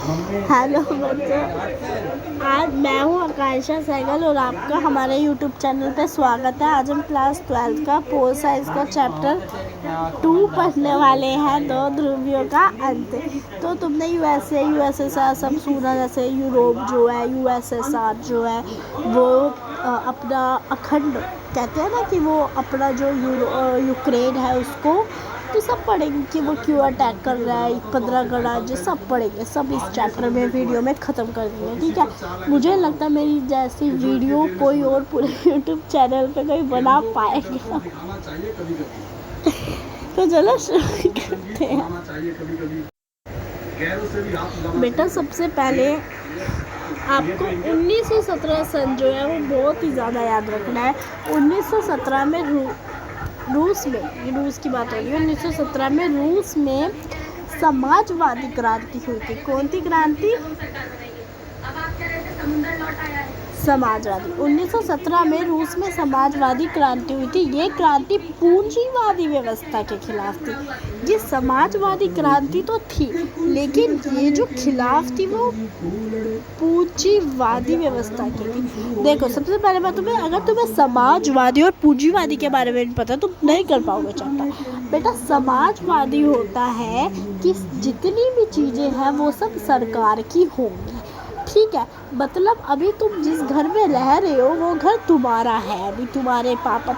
Hello बच्चों, आज मैं हूँ आकांक्षा सहगल और आपका हमारे यूट्यूब चैनल पे स्वागत है। आज हम क्लास 12 का पोल साइंस का चैप्टर 2 पढ़ने वाले हैं, दो ध्रुवियों का अंत। तो तुमने यूएसए यूएसएसआर सब सुना, जैसे यूरोप जो है, यूएसएसआर जो है वो अपना अखंड कहते हैं ना कि वो अपना जो यूक्रेन है उसको, तो सब पढ़ेंगे कि वो क्यों अटैक कर रहा है, 15 गणराज्य सब पढ़ेंगे, सब इस चैप्टर में वीडियो में ख़त्म कर देंगे। ठीक है, मुझे लगता है मेरी जैसी वीडियो कोई और पूरे यूट्यूब चैनल पे कोई बना पाएगा। तो चलो शुरू करते हैं। बेटा सबसे पहले आपको 1917 सन जो है वो बहुत ही ज़्यादा याद रखना है। 1917 में रूस की बात हो रही है। 1917 में रूस में समाजवादी क्रांति हुई थी। कौन सी क्रांति? समाजवादी। 1917 में रूस में समाजवादी क्रांति हुई थी। ये क्रांति पूंजीवादी व्यवस्था के खिलाफ थी। ये समाजवादी क्रांति तो थी, लेकिन ये जो खिलाफ थी वो पूंजीवादी व्यवस्था की थी। देखो सबसे पहले बात, अगर तुम्हें समाजवादी और पूंजीवादी के बारे में नहीं पता तुम नहीं कर पाओगे चैप्टर। बेटा समाजवादी होता है कि जितनी भी चीज़ें हैं वो सब सरकार की होंगी। ठीक है, मतलब अभी तुम जिस घर में रह रहे हो वो घर तुम्हारा है, अभी तुम्हारे पापा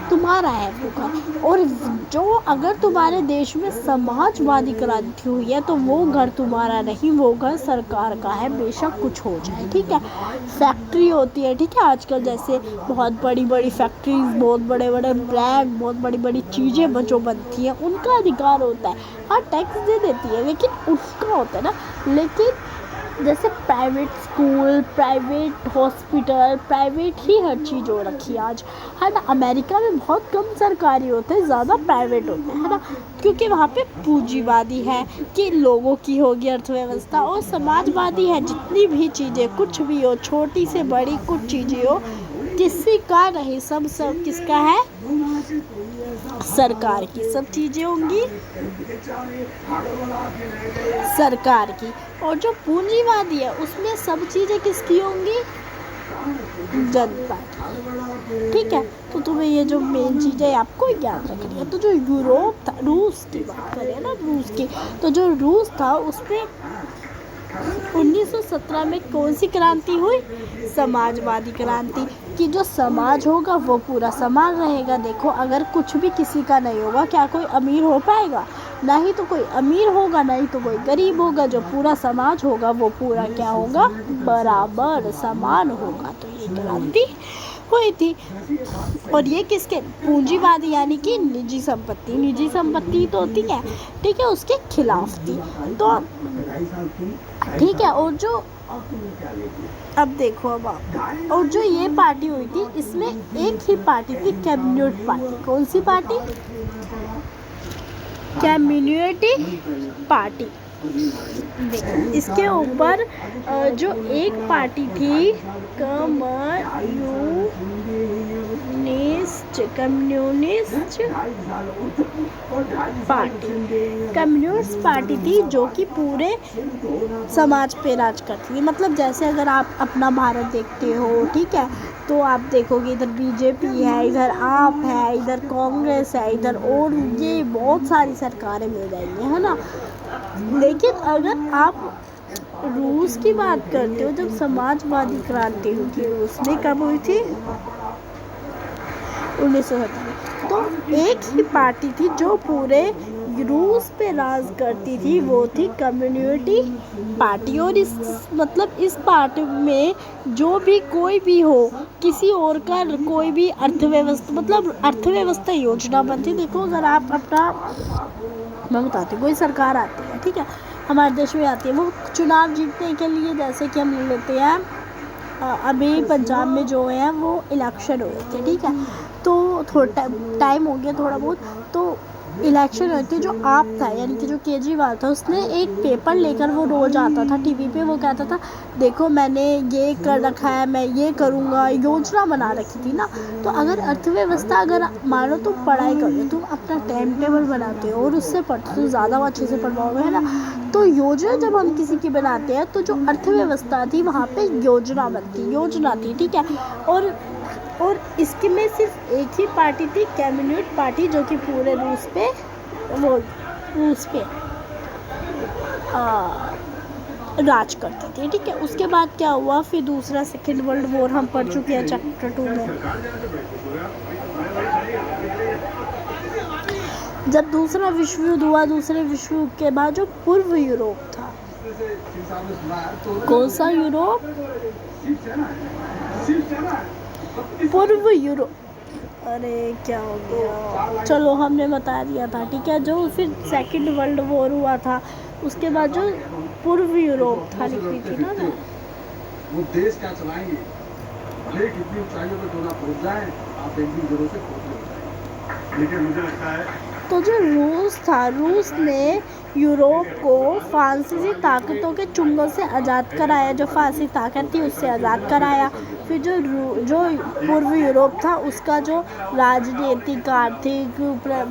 तुम्हारा है वो घर। और जो अगर तुम्हारे देश में समाजवादी क्रांति हुई है तो वो घर तुम्हारा नहीं, वो घर सरकार का है, बेशक कुछ हो जाए। ठीक है, फैक्ट्री होती है, ठीक है, आजकल जैसे बहुत बड़ी बड़ी फैक्ट्रीज, बहुत बड़े बड़े ब्रांड, बहुत बड़ी बड़ी चीज़ें जो बनती हैं उनका अधिकार होता है। हाँ, टैक्स दे देती है लेकिन उसका होता है ना। लेकिन जैसे private school, private hospital, private ही हर चीज़ हो रखी है आज, है ना। अमेरिका में बहुत कम सरकारी होते हैं, ज़्यादा प्राइवेट होते हैं, है ना, क्योंकि वहाँ पे पूंजीवादी है कि लोगों की होगी अर्थव्यवस्था, और समाजवादी है जितनी भी चीज़ें कुछ भी हो, छोटी से बड़ी कुछ चीज़ें हो, किसी का नहीं, सब किसका है? सरकार की। सब चीज़ें होंगी सरकार की। और जो पूंजीवादी है उसमें सब चीज़ें किसकी होंगी? जनता की। ठीक है, तो तुम्हें ये जो मेन चीज़ें आपको याद रखनी है। तो जो यूरोप था, रूस की बात करें ना, रूस की, तो जो रूस था उसमें 1917 में कौन सी क्रांति हुई? समाजवादी क्रांति। कि जो समाज होगा वो पूरा समान रहेगा। देखो अगर कुछ भी किसी का नहीं होगा, क्या कोई अमीर हो पाएगा? ना ही तो कोई अमीर होगा, ना ही तो कोई गरीब होगा। जो पूरा समाज होगा वो पूरा क्या होगा? बराबर समान होगा। तो ये क्रांति हुई थी। और ये किसके? पूंजीवादी यानी कि निजी संपत्ति तो होती है, ठीक है, उसके खिलाफ थी। तो ठीक है, और जो अब देखो और जो ये पार्टी हुई थी इसमें एक ही पार्टी थी, कम्युनिस्ट पार्टी। कौन सी पार्टी? Communist party. देखो इसके ऊपर जो एक पार्टी थी कम्युनिस्ट पार्टी थी, जो कि पूरे समाज पे राज करती थी। मतलब जैसे अगर आप अपना भारत देखते हो, ठीक है, तो आप देखोगे इधर बीजेपी है, इधर आप है, इधर कांग्रेस है, इधर और ये बहुत सारी सरकारें मिल जाएंगी, है ना। लेकिन अगर आप रूस की बात करते हो, जब समाजवादी क्रांति हुई थी रूस में, कब हुई थी? 1917। तो एक ही पार्टी थी जो पूरे रूस पे राज करती थी, वो थी कम्युनिस्ट पार्टी। और इस पार्टी में जो भी कोई भी हो, किसी और का कोई भी अर्थव्यवस्था योजना बनती। देखो अगर आप मैं बताती हूँ, कोई सरकार आती है, ठीक है, हमारे देश में आती है, वो चुनाव जीतने के लिए, जैसे कि हम ले लेते हैं अभी पंजाब में जो है वो इलेक्शन हो रहे थे, ठीक है, तो थोड़ा टाइम हो गया थोड़ा बहुत, तो इलेक्शन हुई थी, जो आप था यानी कि जो केजरीवाल था, उसने एक पेपर लेकर वो रोज़ आता था टीवी पे, वो कहता था देखो मैंने ये कर रखा है, मैं ये करूँगा, योजना बना रखी थी ना। तो अगर अर्थव्यवस्था, अगर मानो तुम पढ़ाई कर लो, तुम अपना टाइम टेबल बनाते हो और उससे पढ़ते हो, ज़्यादा अच्छे से पढ़वाओगे, है ना। तो योजना जब हम किसी की बनाते हैं तो जो अर्थव्यवस्था थी वहाँ पे योजना थी, ठीक है। और इसके में सिर्फ एक ही पार्टी थी, कम्युनिस्ट पार्टी, जो कि पूरे रूस पे राज करती थी, ठीक है। उसके बाद क्या हुआ, फिर दूसरा सेकेंड वर्ल्ड वॉर हम पढ़ चुके हैं चैप्टर 2 में। जब दूसरा विश्व युद्ध हुआ, दूसरे विश्व युद्ध के बाद जो पूर्व यूरोप था, कौन सा यूरोप, पूर्व यूरोप, अरे क्या हो गया, चलो हमने बता दिया था, ठीक है। जो फिर सेकंड वर्ल्ड वॉर हुआ था, उसके बाद जो पूर्व यूरोप था, लिखी थी ना वो देश क्या चलाएंगे, भले कितनी ऊंचाइयों पर दोना पहुंच जाए, आप एक दिन जरूर से खोखले हो जाएंगे। लेकिन मुझे लगता है तो जो रूस था, रूस ने यूरोप को फ्रांसीसी ताकतों के चुंगल से आज़ाद कराया, जो फ्रांसीसी ताकत थी उससे आज़ाद कराया। फिर जो पूर्व यूरोप था, उसका जो राजनीतिक, आर्थिक,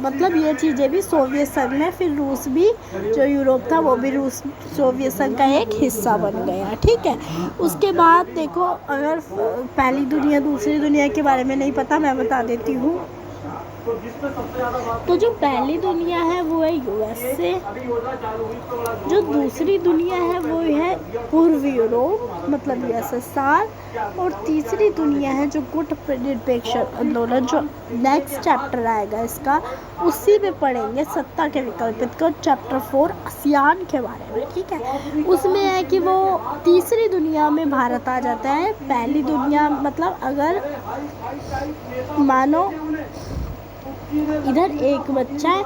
मतलब ये चीज़ें भी सोवियत संघ में, फिर रूस भी, जो यूरोप था वो भी रूस सोवियत संघ का एक हिस्सा बन गया, ठीक है। उसके बाद देखो, अगर पहली दुनिया दूसरी दुनिया के बारे में नहीं पता, मैं बता देती हूँ। तो जो पहली दुनिया है वो है यूएसए, जो दूसरी दुनिया है वो है पूर्व यूरोप, मतलब यूएसएसआर, और तीसरी दुनिया है जो गुट निरपेक्ष आंदोलन, जो नेक्स्ट चैप्टर आएगा इसका, उसी में पढ़ेंगे सत्ता के विकल्पित को, चैप्टर 4 आसियान के बारे में, ठीक है। उसमें है कि वो तीसरी दुनिया में भारत आ जाता है। पहली दुनिया मतलब अगर मानो इधर एक बच्चा है,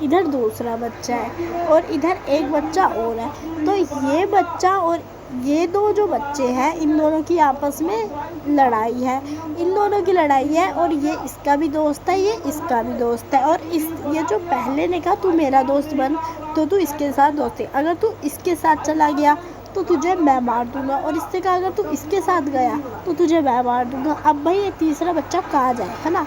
इधर दूसरा बच्चा है, और इधर एक बच्चा और है, तो ये बच्चा और ये दो जो बच्चे हैं, इन दोनों की आपस में लड़ाई है, इन दोनों की लड़ाई है, और ये इसका भी दोस्त है, ये इसका भी दोस्त है, और ये जो पहले ने कहा तू मेरा दोस्त बन, तो तू इसके साथ दोस्त है, अगर तू इसके साथ चला गया तो तुझे मैं मार दूंगा, और इससे कहा अगर तू इसके साथ गया तो तुझे मैं मार दूंगा। अब भाई ये तीसरा बच्चा कहाँ जाए, है ना।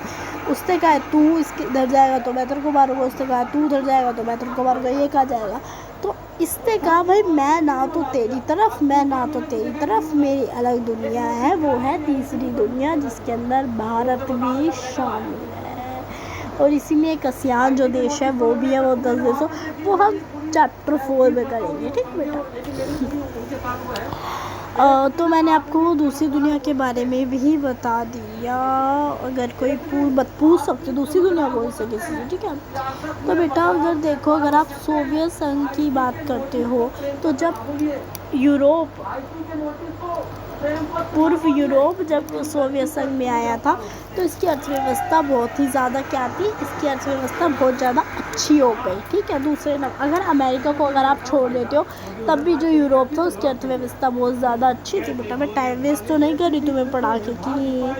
उसने कहा तू इसके इधर जाएगा तो मैं तेरे को मारूंगा, उसने कहा तू उधर जाएगा तो मैं तेरे को मारूंगा, ये कहाँ जाएगा। तो इसने कहा भाई मैं ना तो तेरी तरफ, मैं ना तो तेरी तरफ, मेरी अलग दुनिया है, वो है तीसरी दुनिया, जिसके अंदर भारत भी शामिल है, और इसी में एक आसियान जो देश है वो भी है, वो 10 देशों, वो हम चैप्टर 4 में करेंगे, ठीक बेटा। तो मैंने आपको दूसरी दुनिया के बारे में भी बता दिया, अगर कोई पूछ सकते दूसरी दुनिया कौन से किसी से, ठीक है। तो बेटा अगर देखो, अगर आप सोवियत संघ की बात करते हो, तो जब यूरोप, पूर्व यूरोप जब सोवियत संघ में आया था, तो इसकी अर्थव्यवस्था बहुत ही ज़्यादा क्या थी, इसकी अर्थव्यवस्था बहुत ज़्यादा अच्छी हो गई, ठीक है। दूसरे अगर अमेरिका को अगर आप छोड़ देते हो, तब भी जो यूरोप था उसकी अर्थव्यवस्था बहुत ज़्यादा अच्छी थी। बेटा मैं टाइम वेस्ट तो नहीं कर रही तुम्हें पढ़ा के कि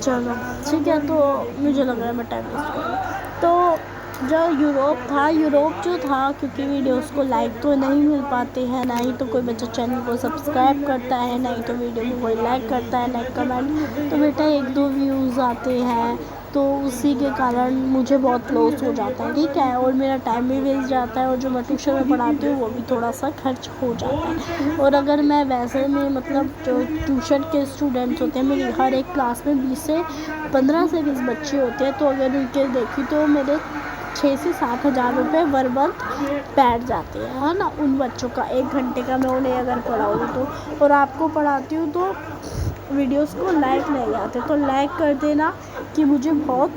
चलो ठीक है, तो मुझे लग रहा है मैं टाइम वेस्ट कर रही हूँ। तो जो यूरोप जो था, क्योंकि वीडियोस को लाइक तो नहीं मिल पाते हैं, ना ही तो कोई बच्चा चैनल को सब्सक्राइब करता है, ना ही तो वीडियो को कोई लाइक करता है, ना कमेंट, तो बेटा 1-2 व्यूज़ आते हैं, तो उसी के कारण मुझे बहुत लॉस हो जाता है, ठीक है, और मेरा टाइम भी वेस्ट जाता है, और जो मैं ट्यूशन में पढ़ाती हूँ वो भी थोड़ा सा खर्च हो जाता है। और अगर मैं वैसे में मतलब जो ट्यूशन के स्टूडेंट्स होते हैं, मेरी हर एक क्लास में 15 से 20 बच्चे होते हैं, तो अगर उनके देखी तो मेरे 6 से 7 हज़ार रुपये वर मंथ बैठ जाते हैं, है ना, उन बच्चों का 1 घंटे का मैं उन्हें अगर पढ़ाऊँ तो। और आपको पढ़ाती हूँ तो वीडियोस को लाइक नहीं आते, तो लाइक कर देना कि मुझे बहुत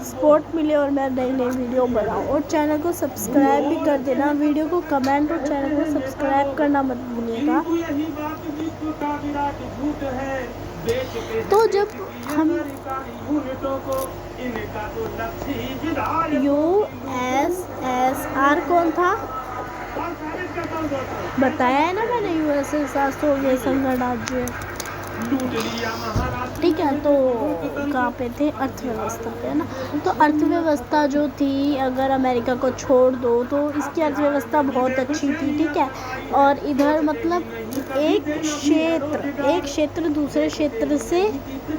सपोर्ट मिले और मैं नई वीडियो बनाऊँ, और चैनल को सब्सक्राइब भी कर देना, वीडियो को कमेंट और चैनल को सब्सक्राइब करना मत भूलिएगा। तो जब हम USSR कौन था बताया है ना मैंने, USSR सोवियत संघ राज्य, ठीक है। तो कहाँ पे थे, अर्थव्यवस्था पे, है ना। तो अर्थव्यवस्था जो थी, अगर अमेरिका को छोड़ दो तो इसकी अर्थव्यवस्था बहुत अच्छी थी, ठीक है। और इधर मतलब एक क्षेत्र दूसरे क्षेत्र से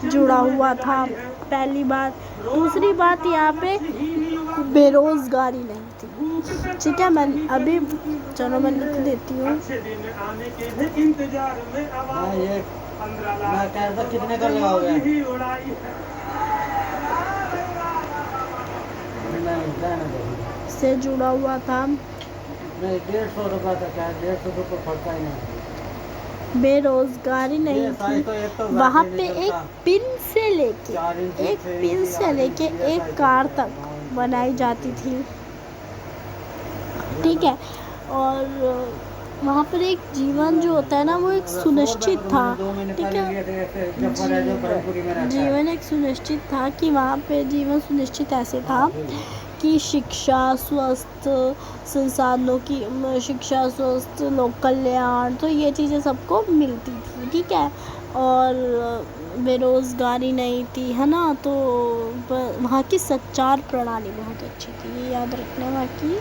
जुड़ा हुआ था, पहली बात। दूसरी बात, यहाँ पे बेरोजगारी नहीं थी, ठीक है। मैं अभी, चलो मैं लिख देती हूँ। हाँ, ये मैं कह रहा था कितने का लगाओगे? नहीं, रहने दो। से जुड़ा हुआ था। नहीं, 150 रुपये तक है, 150 रुपये पड़ता ही नहीं। बेरोजगारी नहीं ये साइज थी तो एक तो वहाँ वैसे पे। नहीं एक चलता। पिन से लेके 4 इंच एक से पिन से लेके ये एक साइज कार चलता है, तक 9 इंच बनाई तक। जाती थी, ठीक है। और वहाँ पर एक जीवन जो होता है ना, वो एक सुनिश्चित था, 2 महीने ठीक पहले है। लिए थे ऐसे जफर है जो परमपुरी में रहता है। जीवन एक सुनिश्चित था कि वहाँ पे जीवन सुनिश्चित ऐसे था कि शिक्षा, स्वास्थ्य, संसाधनों की शिक्षा, स्वास्थ्य, लोक कल्याण, तो ये चीज़ें सबको मिलती थी, ठीक है। और बेरोज़गारी नहीं थी, है ना। तो वहाँ की संचार प्रणाली बहुत अच्छी थी, ये याद रखना, वहाँ की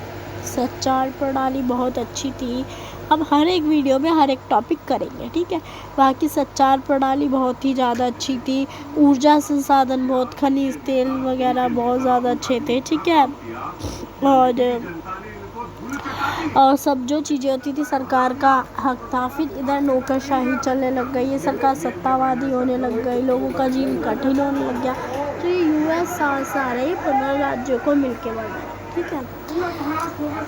संचार प्रणाली बहुत अच्छी थी। अब हर एक वीडियो में हर एक टॉपिक करेंगे, ठीक है। वहाँ की संचार प्रणाली बहुत ही ज़्यादा अच्छी थी। ऊर्जा संसाधन बहुत, खनिज तेल वगैरह बहुत ज़्यादा अच्छे थे, ठीक है। और सब जो चीज़ें होती थी सरकार का हक था। फिर इधर नौकरशाही चलने लग गई, ये सरकार सत्तावादी होने लग गई, लोगों का जीवन कठिन होने लग गया। तो ये यूएस सारे 15 राज्यों को मिलके बनाया, ठीक है।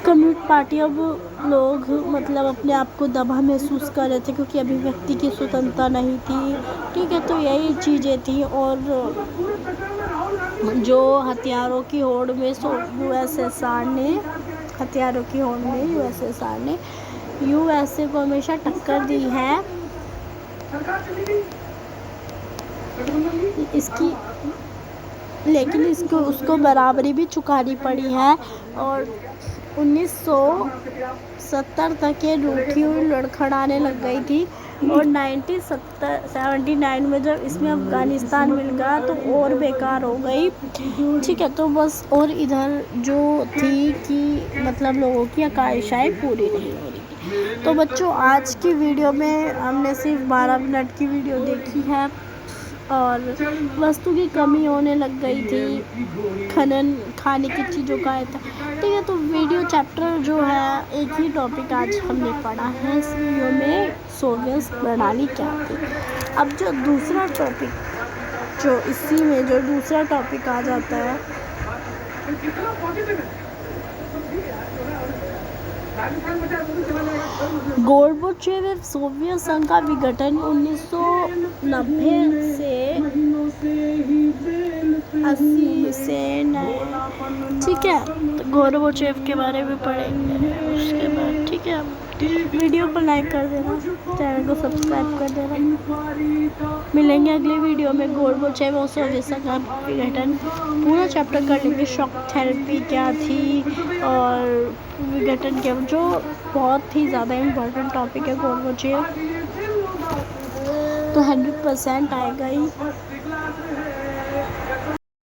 कम्युनिस्ट पार्टी, अब लोग मतलब अपने आप को दबा महसूस कर रहे थे क्योंकि अभिव्यक्ति की स्वतंत्रता नहीं थी, ठीक है। तो यही चीज़ें थी। और जो हथियारों की होड़ में यूएसए को हमेशा टक्कर दी है। इसकी लेकिन इसको उसको बराबरी भी चुकानी पड़ी है। और 1970 तक ये रूठी हुई लड़खड़ाने लग गई थी। और 1979 में जब इसमें अफ़गानिस्तान मिल गया तो और बेकार हो गई, ठीक है। तो बस, और इधर जो थी कि मतलब लोगों की आकांक्षाएं पूरी नहीं हो रही। तो बच्चों, आज की वीडियो में हमने सिर्फ 12 मिनट की वीडियो देखी है। और वस्तु की कमी होने लग गई थी, खाने की चीज़ों का था, ठीक है। तो वीडियो चैप्टर जो है, एक ही टॉपिक आज हमने पढ़ा है इस वीडियो में, सोवियत प्रणाली क्या थी। अब जो दूसरा टॉपिक, जो इसी में जो दूसरा टॉपिक आ जाता है, गोर्बाचेव सोवियत संघ का विघटन 1990 से 80 से, ठीक है। तो गोर्बाचेव के बारे में पढ़ेंगे उसके बाद, ठीक है। वीडियो को लाइक कर देना, चैनल को सब्सक्राइब कर देना। मिलेंगे अगले वीडियो में। गोर्बाचेव और सोवियत संघ का विघटन पूरा चैप्टर कर लेंगे। शॉक थेरेपी क्या थी और विघटन क्या, जो बहुत ही ज़्यादा इम्पोर्टेंट टॉपिक है गोर्बाचेव, तो 100% आएगा ही।